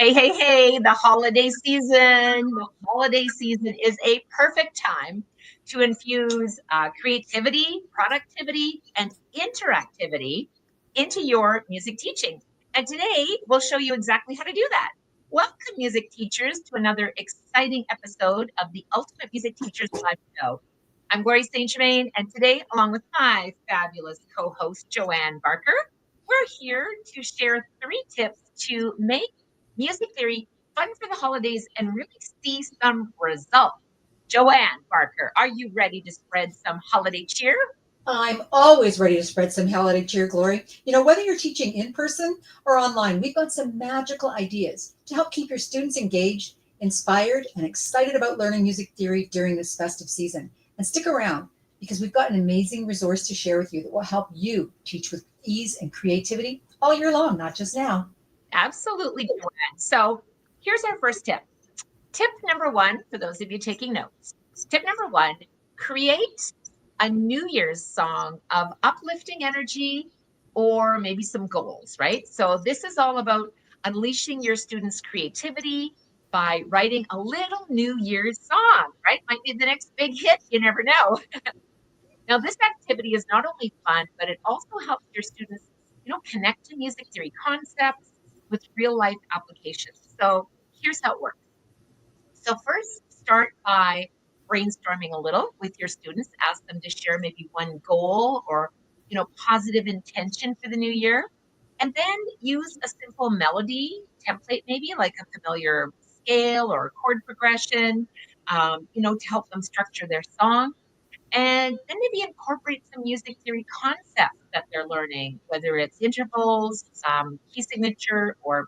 Hey, the holiday season. The holiday season is a perfect time to infuse creativity, productivity, and interactivity into your music teaching. And today we'll show you exactly how to do that. Welcome, music teachers, to another exciting episode of the Ultimate Music Teachers Live Show. I'm Gloria St. Germain, and today, along with my fabulous co host, Joanne Barker, we're here to share 3 tips to make music theory fun for the holidays and really see some results. Joanne Barker, are you ready to spread some holiday cheer? I'm always ready to spread some holiday cheer, Glory. Whether you're teaching in person or online, we've got some magical ideas to help keep your students engaged, inspired, and excited about learning music theory during this festive season. And stick around because we've got an amazing resource to share with you that will help you teach with ease and creativity all year long, not just now. Absolutely, Joanne. So here's our first tip. Tip number one, for those of you taking notes. Tip number one, create a New Year's song of uplifting energy or maybe some goals, right? So this is all about unleashing your students' creativity by writing a little New Year's song, right? Might be the next big hit, you never know. Now, this activity is not only fun, but it also helps your students, connect to music theory concepts with real life applications. So here's how it works. So first, start by brainstorming a little with your students. Ask them to share maybe one goal or positive intention for the new year, and then use a simple melody template, maybe like a familiar scale or chord progression, to help them structure their song. And then maybe incorporate some music theory concepts that they're learning, whether it's intervals, key signature, or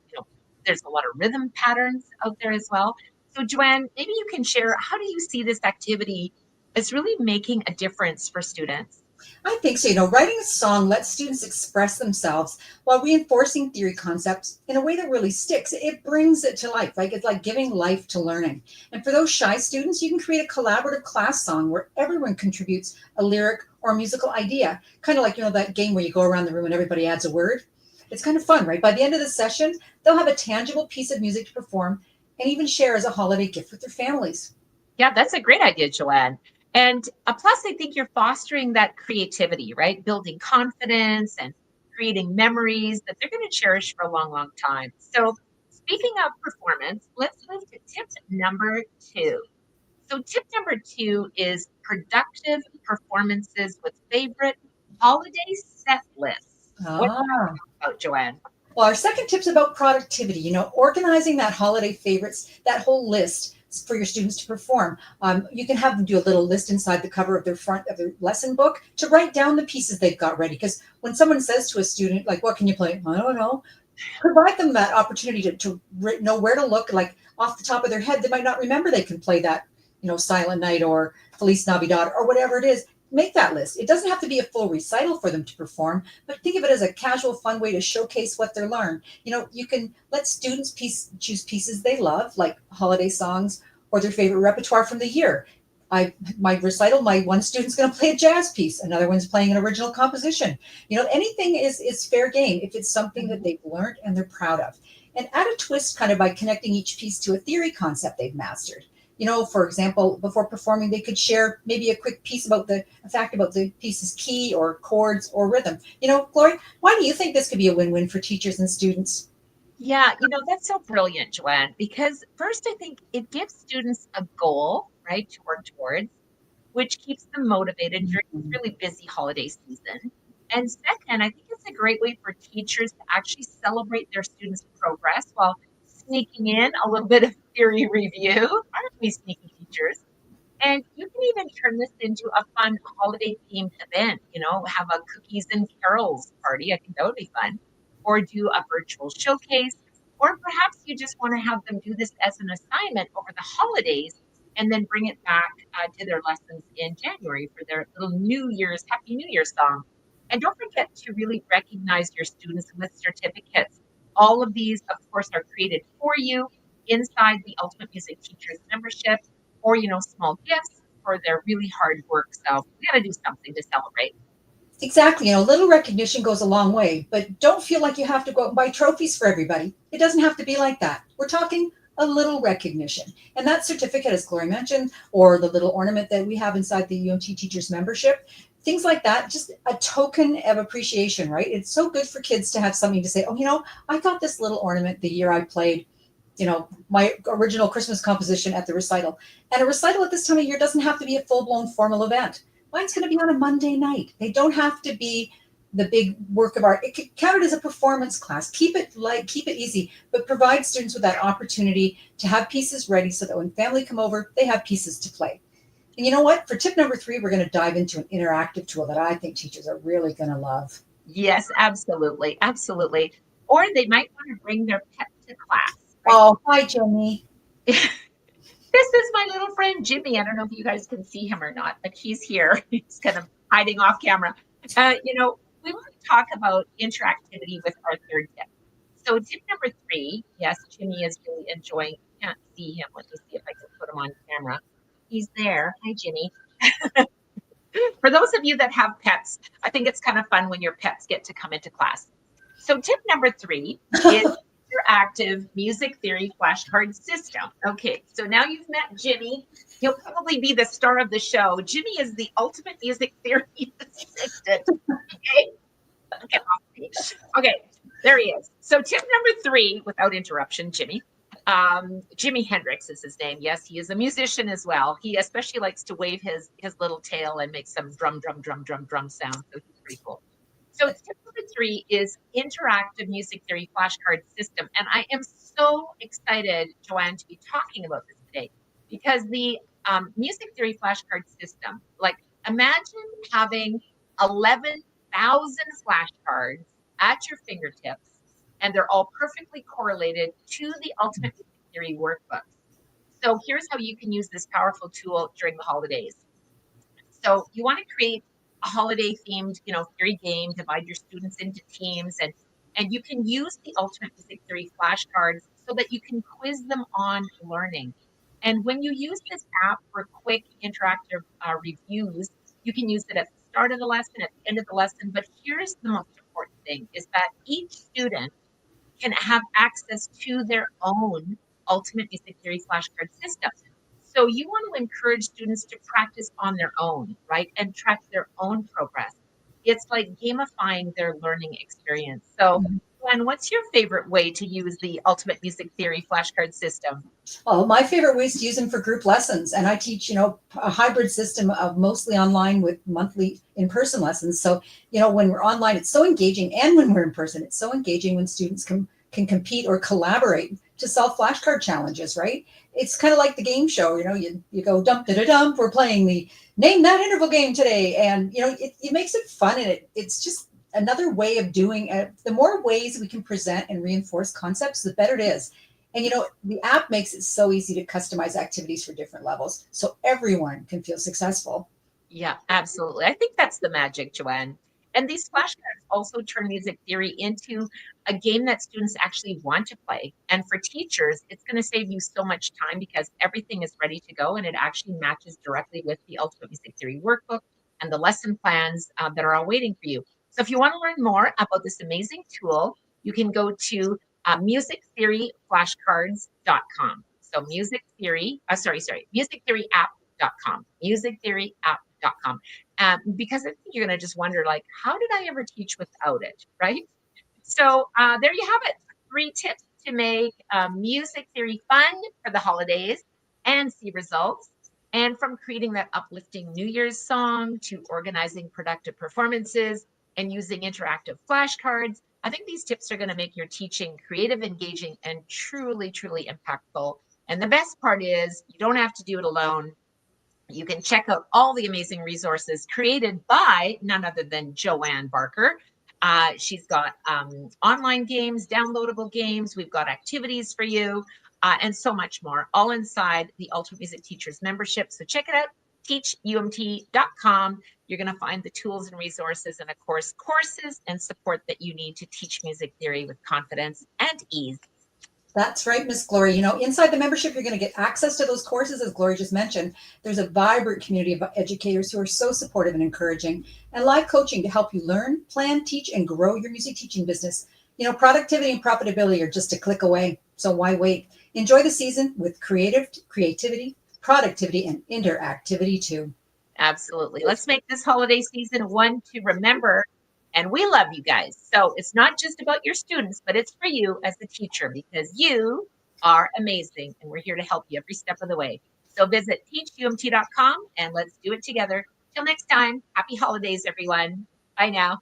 there's a lot of rhythm patterns out there as well. So, Joanne, maybe you can share, how do you see this activity as really making a difference for students? I think so. Writing a song lets students express themselves while reinforcing theory concepts in a way that really sticks. It brings it to life. It's like giving life to learning. And for those shy students, you can create a collaborative class song where everyone contributes a lyric or a musical idea. Kind of like, that game where you go around the room and everybody adds a word. It's kind of fun, right? By the end of the session, they'll have a tangible piece of music to perform and even share as a holiday gift with their families. Yeah, that's a great idea, Joanne. And plus, I think you're fostering that creativity, right? Building confidence and creating memories that they're going to cherish for a long, long time. So, speaking of performance, let's move to tip number two. So, tip number two is productive performances with favorite holiday set lists. What's Ah. that about, Joanne? Well, our second tip's about productivity, organizing that holiday favorites, that whole list for your students to perform. You can have them do a little list inside the cover of their front of their lesson book to write down the pieces they've got ready. Because when someone says to a student, like, what can you play? I don't know. Provide them that opportunity to know where to look, like off the top of their head. They might not remember they can play that, Silent Night or Feliz Navidad or whatever it is. Make that list. It doesn't have to be a full recital for them to perform, but think of it as a casual, fun way to showcase what they're learned. You can let students choose pieces they love, like holiday songs or their favorite repertoire from the year. My recital, my one student's going to play a jazz piece, another one's playing an original composition. Anything is fair game if it's something that they've learned and they're proud of. And add a twist kind of by connecting each piece to a theory concept they've mastered. For example, before performing, they could share maybe a quick piece about a fact about the piece's key or chords or rhythm. Glory, why do you think this could be a win-win for teachers and students? Yeah, that's so brilliant, Joanne, because first, I think it gives students a goal, right, to work towards, which keeps them motivated during this really busy holiday season. And second, I think it's a great way for teachers to actually celebrate their students' progress while sneaking in a little bit of theory review. Aren't we sneaky teachers? And you can even turn this into a fun holiday themed event, have a cookies and carols party. I think that would be fun. Or do a virtual showcase. Or perhaps you just want to have them do this as an assignment over the holidays and then bring it back to their lessons in January for their little Happy New Year's song. And don't forget to really recognize your students with certificates. All of these, of course, are created for you inside the Ultimate Music Teachers membership, or small gifts for their really hard work. So we got to do something to celebrate. Exactly. You know, little recognition goes a long way, but don't feel like you have to go out and buy trophies for everybody. It doesn't have to be like that. We're talking a little recognition. And that certificate, as Gloria mentioned, or the little ornament that we have inside the UMT teachers membership, things like that, just a token of appreciation, right? It's so good for kids to have something to say, oh, you know, I got this little ornament the year I played, you know, my original Christmas composition at the recital. And a recital at this time of year doesn't have to be a full blown formal event. Mine's going to be on a Monday night. They don't have to be the big work of art. It could count it as a performance class. Keep it light, keep it easy, but provide students with that opportunity to have pieces ready so that when family come over, they have pieces to play. And you know what? For tip number 3, we're going to dive into an interactive tool that I think teachers are really going to love. Yes, absolutely. Absolutely. Or they might want to bring their pet to class, right? Oh, hi, Jenny. This is my little friend Jimmy. I don't know if you guys can see him or not, but he's here. He's kind of hiding off camera. We want to talk about interactivity with our third tip. So tip number 3, yes, Jimmy is really enjoying. Can't see him. Let me see if I can put him on camera. He's there. Hi, Jimmy. For those of you that have pets, I think it's kind of fun when your pets get to come into class. So tip number 3 is interactive music theory flashcard system. Okay, so now you've met Jimmy. He'll probably be the star of the show. Jimmy is the ultimate music theory assistant. Okay, there he is. So tip number 3, without interruption, Jimmy. Jimi Hendrix is his name. Yes, he is a musician as well. He especially likes to wave his little tail and make some drum sound. So he's pretty cool. So tip number 3 is interactive music theory flashcard system. And I am so excited, Joanne, to be talking about this today because the music theory flashcard system, like imagine having 11,000 flashcards at your fingertips, and they're all perfectly correlated to the Ultimate Music Theory workbooks. So here's how you can use this powerful tool during the holidays. So you want to create a holiday themed, theory game, divide your students into teams, and you can use the Ultimate Music Theory flashcards so that you can quiz them on learning. And when you use this app for quick interactive reviews, you can use it at the start of the lesson, at the end of the lesson. But here's the most important thing is that each student can have access to their own Ultimate Music Theory flashcard system. So you want to encourage students to practice on their own, right? And track their own progress. It's like gamifying their learning experience. So, Glenn, what's your favorite way to use the Ultimate Music Theory flashcard system? Oh, my favorite way is to use them for group lessons. And I teach, a hybrid system of mostly online with monthly in-person lessons. So, when we're online, it's so engaging. And when we're in person, it's so engaging when students can compete or collaborate to solve flashcard challenges, right? It's kind of like the game show, you go dump da da dump. We're playing the name that interval game today. And, it makes it fun. And it's just another way of doing it. The more ways we can present and reinforce concepts, the better it is. And the app makes it so easy to customize activities for different levels so everyone can feel successful. Yeah, absolutely. I think that's the magic, Joanne. And these flashcards also turn music theory into a game that students actually want to play. And for teachers, it's going to save you so much time because everything is ready to go and it actually matches directly with the Ultimate Music Theory workbook and the lesson plans that are all waiting for you. So if you want to learn more about this amazing tool, you can go to musictheoryflashcards.com. So musictheoryapp.com. Musictheoryapp.com. Because I think you're going to just wonder, like, how did I ever teach without it, right? So there you have it. 3 tips to make music theory fun for the holidays and see results. And from creating that uplifting New Year's song to organizing productive performances and using interactive flashcards, I think these tips are going to make your teaching creative, engaging, and truly, truly impactful. And the best part is you don't have to do it alone. You can check out all the amazing resources created by none other than Joanne Barker. She's got online games, downloadable games. We've got activities for you and so much more, all inside the Ultimate Music Teachers membership. So check it out, teachumt.com. You're going to find the tools and resources and, of course, courses and support that you need to teach music theory with confidence and ease. That's right, Miss Gloria. Inside the membership, you're going to get access to those courses, as Gloria just mentioned. There's a vibrant community of educators who are so supportive and encouraging, and live coaching to help you learn, plan, teach, and grow your music teaching business. Productivity and profitability are just a click away. So why wait? Enjoy the season with creativity, productivity, and interactivity too. Absolutely. Let's make this holiday season one to remember. And we love you guys. So it's not just about your students, but it's for you as the teacher because you are amazing. And we're here to help you every step of the way. So visit teachumt.com and let's do it together. Till next time, happy holidays, everyone. Bye now.